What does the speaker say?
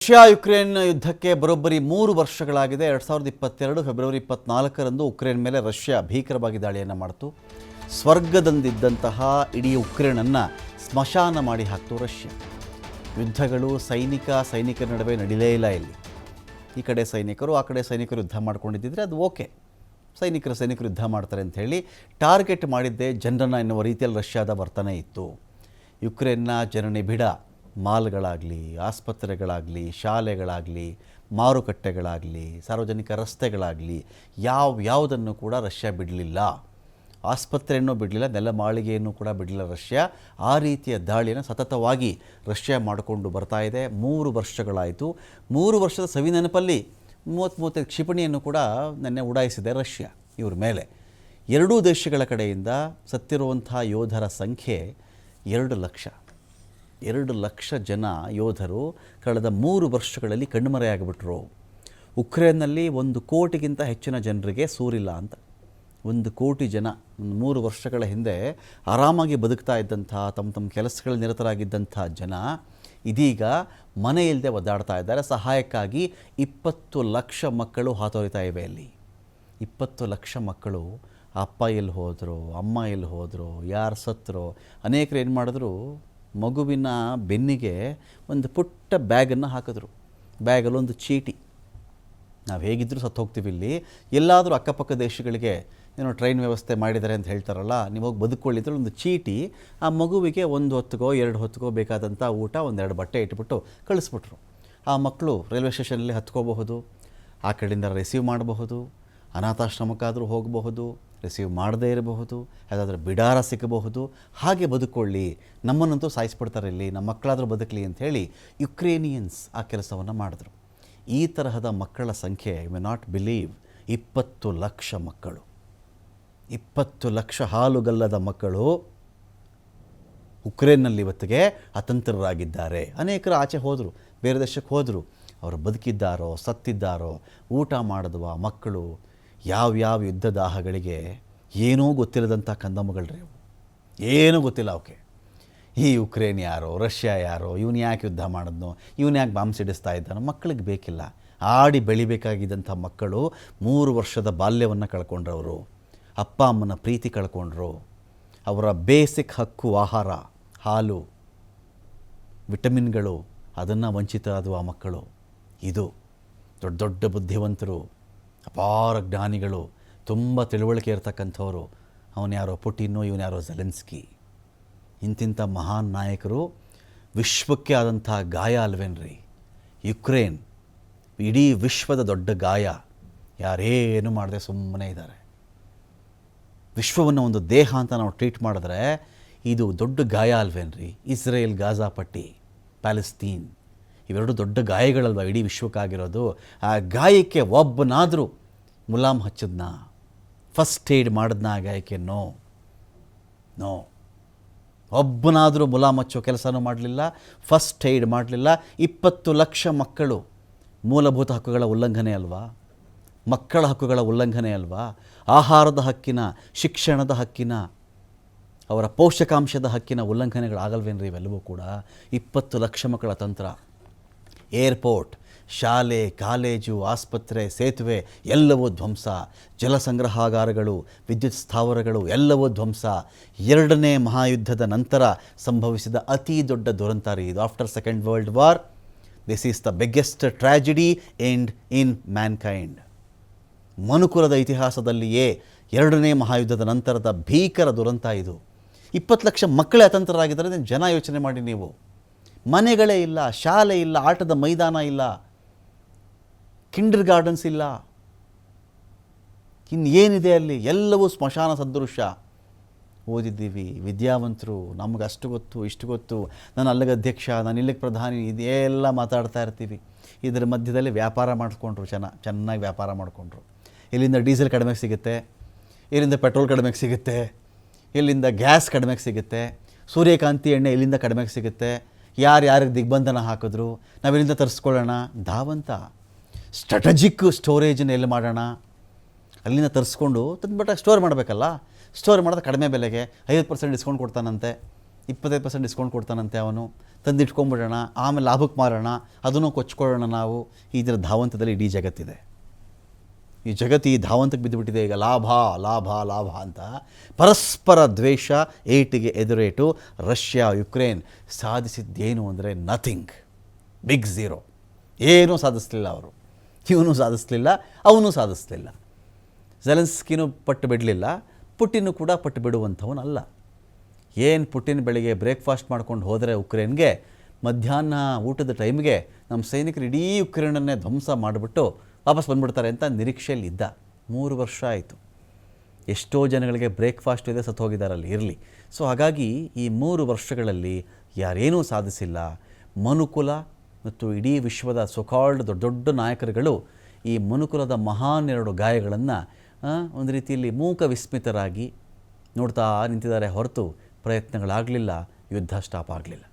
Russia Ukraine ಯುದ್ಧಕ್ಕೆ ಬರೋಬ್ಬರಿ 3 ವರ್ಷಗಳಾಗಿದೆ. 2022 February 24ರಂದು Ukraine ಮೇಲೆ ರಷ್ಯಾ ಭೀಕರವಾಗಿ ದಾಳಿಯನ್ನು ಮಾಡಿತು. ಸ್ವರ್ಗದಂದಿದ್ದಂತಹ ಇಡೀ ಉಕ್ರೇನನ್ನು ಸ್ಮಶಾನ ಮಾಡಿ ಹಾಕ್ತು ರಷ್ಯಾ. ಯುದ್ಧಗಳು ಸೈನಿಕರ ನಡುವೆ ನಡೀಲೇ ಇಲ್ಲ. ಇಲ್ಲಿ ಈ ಕಡೆ ಸೈನಿಕರು ಆ ಕಡೆ ಸೈನಿಕರು ಯುದ್ಧ ಮಾಡ್ಕೊಂಡಿದ್ದಿದ್ರೆ ಅದು ಓಕೆ, ಸೈನಿಕರು ಯುದ್ಧ ಮಾಡ್ತಾರೆ ಅಂತ ಹೇಳಿ ಟಾರ್ಗೆಟ್ ಮಾಡಿದ್ದೇ ಜನರನ್ನು ಎನ್ನುವ ರೀತಿಯಲ್ಲಿ ರಷ್ಯಾದ ವರ್ತನೆ ಇತ್ತು. ಯುಕ್ರೇನ್ನ ಜನನಿಬಿಡ ಮಾಲ್ಗಳಾಗಲಿ, ಆಸ್ಪತ್ರೆಗಳಾಗಲಿ, ಶಾಲೆಗಳಾಗಲಿ, ಮಾರುಕಟ್ಟೆಗಳಾಗಲಿ, ಸಾರ್ವಜನಿಕ ರಸ್ತೆಗಳಾಗಲಿ ಯಾವುದನ್ನು ಕೂಡ ರಷ್ಯಾ ಬಿಡಲಿಲ್ಲ. ಆಸ್ಪತ್ರೆಯನ್ನು ಬಿಡಲಿಲ್ಲ, ನೆಲಮಾಳಿಗೆಯನ್ನು ಕೂಡ ಬಿಡಲಿಲ್ಲ ರಷ್ಯಾ. ಆ ರೀತಿಯ ದಾಳಿಯನ್ನು ಸತತವಾಗಿ ರಷ್ಯಾ ಮಾಡಿಕೊಂಡು ಬರ್ತಾ ಇದೆ. 3 ವರ್ಷಗಳಾಯಿತು. 3 ವರ್ಷದ ಸವಿನೆನಪಲ್ಲಿ 30-35 ಕ್ಷಿಪಣಿಯನ್ನು ಕೂಡ ನೆನ್ನೆ ಉಡಾಯಿಸಿದೆ ರಷ್ಯಾ ಇವ್ರ ಮೇಲೆ. ಎರಡೂ ದೇಶಗಳ ಕಡೆಯಿಂದ ಸತ್ತಿರುವಂಥ ಯೋಧರ ಸಂಖ್ಯೆ 2 ಲಕ್ಷ. 2 ಲಕ್ಷ ಜನ ಯೋಧರು ಕಳೆದ 3 ವರ್ಷಗಳಲ್ಲಿ ಕಣ್ಮರೆಯಾಗಿಬಿಟ್ರು. ಉಕ್ರೇನ್ನಲ್ಲಿ 1 ಕೋಟಿಗಿಂತ ಹೆಚ್ಚಿನ ಜನರಿಗೆ ಸೂರಿಲ್ಲ ಅಂತ. 1 ಕೋಟಿ ಜನ 3 ವರ್ಷಗಳ ಹಿಂದೆ ಆರಾಮಾಗಿ ಬದುಕ್ತಾ ಇದ್ದಂಥ ತಮ್ಮ ಕೆಲಸಗಳಲ್ಲಿ ನಿರತರಾಗಿದ್ದಂಥ ಜನ ಇದೀಗ ಮನೆ ಇಲ್ಲದೆ ಒದ್ದಾಡ್ತಾ ಇದ್ದಾರೆ. ಸಹಾಯಕ್ಕಾಗಿ 20 ಲಕ್ಷ ಮಕ್ಕಳು ಹಾತೊರಿತಾ ಇವೆ. ಅಲ್ಲಿ 20 ಲಕ್ಷ ಮಕ್ಕಳು ಅಪ್ಪ ಎಲ್ಲಿ ಹೋದರು, ಅಮ್ಮ ಎಲ್ಲಿ ಹೋದರು, ಯಾರು ಸತ್ತರೋ. ಅನೇಕರು ಏನು ಮಾಡಿದ್ರು, ಮಗುವಿನ ಬೆನ್ನಿಗೆ ಒಂದು ಪುಟ್ಟ ಬ್ಯಾಗನ್ನು ಹಾಕಿದ್ರು. ಬ್ಯಾಗಲ್ಲೊಂದು ಚೀಟಿ, ನಾವು ಹೇಗಿದ್ದರೂ ಸತ್ತು ಹೋಗ್ತೀವಿ, ಇಲ್ಲಿ ಎಲ್ಲಾದರೂ ಅಕ್ಕಪಕ್ಕ ದೇಶಗಳಿಗೆ ಏನೋ ಟ್ರೈನ್ ವ್ಯವಸ್ಥೆ ಮಾಡಿದ್ದಾರೆ ಅಂತ ಹೇಳ್ತಾರಲ್ಲ, ನೀವು ಹೋಗಿ ಬದುಕೊಳ್ಳಿದ್ರೆ ಒಂದು ಚೀಟಿ, ಆ ಮಗುವಿಗೆ 1 ಹೊತ್ತಿಗೋ 2 ಹೊತ್ತಿಗೋ ಬೇಕಾದಂಥ ಊಟ, 1-2 ಬಟ್ಟೆ ಇಟ್ಬಿಟ್ಟು ಕಳಿಸ್ಬಿಟ್ರು. ಆ ಮಕ್ಕಳು ರೈಲ್ವೆ ಸ್ಟೇಷನಲ್ಲಿ ಹತ್ಕೋಬಹುದು, ಆ ಕಡೆಯಿಂದ ರಿಸೀವ್ ಮಾಡಬಹುದು, ಅನಾಥಾಶ್ರಮಕ್ಕಾದರೂ ಹೋಗಬಹುದು, ರಿಸೀವ್ ಮಾಡದೇ ಇರಬಹುದು, ಯಾವುದಾದ್ರೂ ಬಿಡಾರ ಸಿಗಬಹುದು. ಹಾಗೆ ಬದುಕೊಳ್ಳಿ, ನಮ್ಮನ್ನಂತೂ ಸಾಯಿಸ್ಬಿಡ್ತಾರೆ, ಇಲ್ಲಿ ನಮ್ಮ ಮಕ್ಕಳಾದರೂ ಬದುಕಲಿ ಅಂಥೇಳಿ ಯುಕ್ರೇನಿಯನ್ಸ್ ಆ ಕೆಲಸವನ್ನು ಮಾಡಿದ್ರು. ಈ ತರಹದ ಮಕ್ಕಳ ಸಂಖ್ಯೆ ಯು ಮೇ ನಾಟ್ ಬಿಲೀವ್, 20 ಲಕ್ಷ ಮಕ್ಕಳು, 20 ಲಕ್ಷ ಹಾಲುಗಲ್ಲದ ಮಕ್ಕಳು ಉಕ್ರೇನ್ನಲ್ಲಿ ಇವತ್ತಿಗೆ ಅತಂತ್ರರಾಗಿದ್ದಾರೆ. ಅನೇಕರು ಆಚೆ ಹೋದರು, ಬೇರೆ ದೇಶಕ್ಕೆ ಹೋದರು. ಅವರು ಬದುಕಿದ್ದಾರೋ ಸತ್ತಿದ್ದಾರೋ ಊಟ ಮಾಡಿದ್ವ ಮಕ್ಕಳು ಯಾವ ಯುದ್ಧ ದಾಹಗಳಿಗೆ ಏನೂ ಗೊತ್ತಿಲ್ಲದಂಥ ಕಂದಮ್ಮಗಳ್ರಿ ಅವು. ಏನೂ ಗೊತ್ತಿಲ್ಲ ಅವಕ್ಕೆ. ಈ ಯುಕ್ರೇನ್ ಯಾರೋ, ರಷ್ಯಾ ಯಾರೋ, ಇವನು ಯಾಕೆ ಯುದ್ಧ ಮಾಡಿದ್ನೋ, ಇವನು ಯಾಕೆ ಬಾಂಬ್ ಸಿಡಿಸ್ತಾ ಇದ್ದಾನೋ ಮಕ್ಕಳಿಗೆ ಬೇಕಿಲ್ಲ. ಆಡಿ ಬೆಳಿಬೇಕಾಗಿದ್ದಂಥ ಮಕ್ಕಳು 3 ವರ್ಷದ ಬಾಲ್ಯವನ್ನು ಕಳ್ಕೊಂಡ್ರವರು, ಅಪ್ಪ ಅಮ್ಮನ ಪ್ರೀತಿ ಕಳ್ಕೊಂಡ್ರು, ಅವರ ಬೇಸಿಕ್ ಹಕ್ಕು ಆಹಾರ, ಹಾಲು, ವಿಟಮಿನ್ಗಳು, ಅದನ್ನು ವಂಚಿತರಾದವು ಆ ಮಕ್ಕಳು. ಇದು ದೊಡ್ಡ ಬುದ್ಧಿವಂತರು, ಅಪಾರ ಜ್ಞಾನಿಗಳು, ತುಂಬ ತಿಳುವಳಿಕೆ ಇರ್ತಕ್ಕಂಥವ್ರು. ಅವನು ಯಾರೋ ಪುಟಿನ್ನು, ಇವನು ಯಾರೋ ಝೆಲೆನ್ಸ್ಕಿ. ಇಂತಿಂಥ ಮಹಾನ್ ನಾಯಕರು ವಿಶ್ವಕ್ಕೆ ಆದಂಥ ಗಾಯ ಅಲ್ವೇನ್ರಿ ಯುಕ್ರೇನ್. ಇಡೀ ವಿಶ್ವದ ದೊಡ್ಡ ಗಾಯ. ಯಾರೇನು ಮಾಡದೆ ಸುಮ್ಮನೆ ಇದ್ದಾರೆ. ವಿಶ್ವವನ್ನು ಒಂದು ದೇಹ ಅಂತ ನಾವು ಟ್ರೀಟ್ ಮಾಡಿದ್ರೆ ಇದು ದೊಡ್ಡ ಗಾಯ ಅಲ್ವೇನ್ರಿ. ಇಸ್ರೇಲ್, ಗಾಜಾ ಪಟ್ಟಿ, ಪ್ಯಾಲೆಸ್ತೀನ್, ಇವೆರಡು ದೊಡ್ಡ ಗಾಯಗಳಲ್ವ ಇಡೀ ವಿಶ್ವಕ್ಕಾಗಿರೋದು. ಆ ಗಾಯಕ್ಕೆ ಒಬ್ಬನಾದರೂ ಮುಲಾಮ್ ಹಚ್ಚಿದ್ನ, ಫಸ್ಟ್ ಏಡ್ ಮಾಡಿದ್ನ ಆ ಗಾಯಕ್ಕೆ? ನೋ. ಒಬ್ಬನಾದರೂ ಮುಲಾಮ್ ಹಚ್ಚೋ ಕೆಲಸನೂ ಮಾಡಲಿಲ್ಲ, ಫಸ್ಟ್ ಏಡ್ ಮಾಡಲಿಲ್ಲ. 20 ಲಕ್ಷ ಮಕ್ಕಳು. ಮೂಲಭೂತ ಹಕ್ಕುಗಳ ಉಲ್ಲಂಘನೆ ಅಲ್ವಾ? ಮಕ್ಕಳ ಹಕ್ಕುಗಳ ಉಲ್ಲಂಘನೆ ಅಲ್ವಾ? ಆಹಾರದ ಹಕ್ಕಿನ, ಶಿಕ್ಷಣದ ಹಕ್ಕಿನ, ಅವರ ಪೋಷಕಾಂಶದ ಹಕ್ಕಿನ ಉಲ್ಲಂಘನೆಗಳಾಗಲ್ವೇನ್ರಿ ಇವೆಲ್ಲವೂ ಕೂಡ? 20 ಲಕ್ಷ ಮಕ್ಕಳ ತಂತ್ರ. ಏರ್ಪೋರ್ಟ್, ಶಾಲೆ, ಕಾಲೇಜು, ಆಸ್ಪತ್ರೆ, ಸೇತುವೆ ಎಲ್ಲವೂ ಧ್ವಂಸ. ಜಲಸಂಗ್ರಹಾಗಾರಗಳು, ವಿದ್ಯುತ್ ಸ್ಥಾವರಗಳು ಎಲ್ಲವೂ ಧ್ವಂಸ. 2ನೇ ಮಹಾಯುದ್ಧದ ನಂತರ ಸಂಭವಿಸಿದ ಅತಿ ದೊಡ್ಡ ದುರಂತ ಇದು. After second world war, this is the biggest tragedy end in Mankind. ಮನುಕುಲದ ಇತಿಹಾಸದಲ್ಲಿಯೇ 2ನೇ ಮಹಾಯುದ್ಧದ ನಂತರದ ಭೀಕರ ದುರಂತ ಇದು. 20 ಲಕ್ಷ ಮಕ್ಕಳೇ ಅತಂತ್ರರಾಗಿದ್ದಾರೆ. ಜನ ಯೋಚನೆ ಮಾಡಿ ನೀವು. ಮನೆಗಳೇ ಇಲ್ಲ, ಶಾಲೆ ಇಲ್ಲ, ಆಟದ ಮೈದಾನ ಇಲ್ಲ, ಕಿಂಡರ್ ಗಾರ್ಡನ್ಸ್ ಇಲ್ಲ, ಇನ್ನೇನಿದೆ ಅಲ್ಲಿ? ಎಲ್ಲವೂ ಸ್ಮಶಾನ ಸದೃಶ. ಓದಿದ್ದೀವಿ, ವಿದ್ಯಾವಂತರು, ನಮಗೆ ಅಷ್ಟು ಗೊತ್ತು ಇಷ್ಟು ಗೊತ್ತು, ನಾನು ಅಲ್ಲಿಗೆ ಅಧ್ಯಕ್ಷ, ನಾನು ಇಲ್ಲಿಗೆ ಪ್ರಧಾನಿ, ಇದೆಲ್ಲ ಮಾತಾಡ್ತಾ ಇರ್ತೀವಿ. ಇದರ ಮಧ್ಯದಲ್ಲಿ ವ್ಯಾಪಾರ ಮಾಡಿಕೊಂಡ್ರು ಜನ, ಚೆನ್ನಾಗಿ ವ್ಯಾಪಾರ ಮಾಡಿಕೊಂಡ್ರು. ಇಲ್ಲಿಂದ ಡೀಸೆಲ್ ಕಡಿಮೆಗೆ ಸಿಗುತ್ತೆ, ಇಲ್ಲಿಂದ ಪೆಟ್ರೋಲ್ ಕಡಿಮೆಗೆ ಸಿಗುತ್ತೆ, ಇಲ್ಲಿಂದ ಗ್ಯಾಸ್ ಕಡಿಮೆಗೆ ಸಿಗುತ್ತೆ, ಸೂರ್ಯಕಾಂತಿ ಎಣ್ಣೆ ಇಲ್ಲಿಂದ ಕಡಿಮೆಗೆ ಸಿಗುತ್ತೆ. ಯಾರಿಗೆ ದಿಗ್ಬಂಧನ ಹಾಕಿದ್ರು, ನಾವಿಲ್ಲಿಂದ ತರಿಸ್ಕೊಳ್ಳೋಣ. ಧಾವಂತ. ಸ್ಟ್ರಾಟಜಿಕ್ ಸ್ಟೋರೇಜನ್ನು ಎಲ್ಲಿ ಮಾಡೋಣ? ಅಲ್ಲಿಂದ ತರಿಸ್ಕೊಂಡು ತಂದುಬಿಟ್ಟಾಗ ಸ್ಟೋರ್ ಮಾಡಬೇಕಲ್ಲ. ಸ್ಟೋರ್ ಮಾಡಿದ್ರೆ ಕಡಿಮೆ ಬೆಲೆಗೆ 50% ಡಿಸ್ಕೌಂಟ್ ಕೊಡ್ತಾನಂತೆ. 25% ಡಿಸ್ಕೌಂಟ್ ಕೊಡ್ತಾನಂತೆ ಅವನು, ತಂದಿಟ್ಕೊಂಡ್ಬಿಡೋಣ, ಆಮೇಲೆ ಲಾಭಕ್ಕೆ ಮಾರೋಣ, ಅದನ್ನು ಕೊಚ್ಕೊಳ್ಳೋಣ ನಾವು. ಈ ಥರ ಧಾವಂತದಲ್ಲಿ ಇಡೀ ಜಗತ್ತಿದೆ. ಈ ಜಗತ್ತು ಈ ಧಾವಂತಕ್ಕೆ ಬಿದ್ದುಬಿಟ್ಟಿದೆ ಈಗ. ಲಾಭ ಲಾಭ ಲಾಭ ಅಂತ ಪರಸ್ಪರ ದ್ವೇಷ, ಏಟಿಗೆ ಎದುರೇಟು. ರಷ್ಯಾ ಯುಕ್ರೇನ್ ಸಾಧಿಸಿದ್ದೇನು ಅಂದರೆ ನಥಿಂಗ್, ಬಿಗ್ ಝೀರೋ. ಏನೂ ಸಾಧಿಸಲಿಲ್ಲ ಅವರು. ಇವನು ಸಾಧಿಸಲಿಲ್ಲ, ಅವನು ಸಾಧಿಸಲಿಲ್ಲ. ಝೆಲೆನ್ಸ್ಕಿನೂ ಪಟ್ಟು ಬಿಡಲಿಲ್ಲ, ಪುಟಿನ್ನು ಕೂಡ ಪಟ್ಟು ಬಿಡುವಂಥವನಲ್ಲ. ಏನು ಪುಟಿನ್ ಬೆಳಿಗ್ಗೆ ಬ್ರೇಕ್ಫಾಸ್ಟ್ ಮಾಡ್ಕೊಂಡು ಹೋದರೆ ಉಕ್ರೇನ್ಗೆ, ಮಧ್ಯಾಹ್ನ ಊಟದ ಟೈಮ್ಗೆ ನಮ್ಮ ಸೈನಿಕರು ಇಡೀ ಉಕ್ರೇನನ್ನೇ ಧ್ವಂಸ ಮಾಡಿಬಿಟ್ಟು ವಾಪಸ್ ಬಂದುಬಿಡ್ತಾರೆ ಅಂತ ನಿರೀಕ್ಷೆಯಲ್ಲಿ ಇದ್ದ. 3 ವರ್ಷ ಆಯಿತು. ಎಷ್ಟೋ ಜನಗಳಿಗೆ ಬ್ರೇಕ್ಫಾಸ್ಟ್ ಇದೆ, ಸತ್ತು ಹೋಗಿದ್ದಾರಲ್ಲಿ, ಇರಲಿ. ಸೊ ಹಾಗಾಗಿ ಈ 3 ವರ್ಷಗಳಲ್ಲಿ ಯಾರೇನೂ ಸಾಧಿಸಿಲ್ಲ. ಮನುಕುಲ ಮತ್ತು ಇಡೀ ವಿಶ್ವದ ಸೊಕಾಲ್ಡ್ ದೊಡ್ಡ ದೊಡ್ಡ ನಾಯಕರುಗಳು ಈ ಮನುಕುಲದ ಮಹಾನ್ 2 ಗಾಯಗಳನ್ನು ಒಂದು ರೀತಿಯಲ್ಲಿ ಮೂಕ ವಿಸ್ಮಿತರಾಗಿ ನೋಡ್ತಾ ನಿಂತಿದ್ದಾರೆ ಹೊರತು ಪ್ರಯತ್ನಗಳಾಗಲಿಲ್ಲ, ಯುದ್ಧ ಸ್ಟಾಪ್ ಆಗಲಿಲ್ಲ.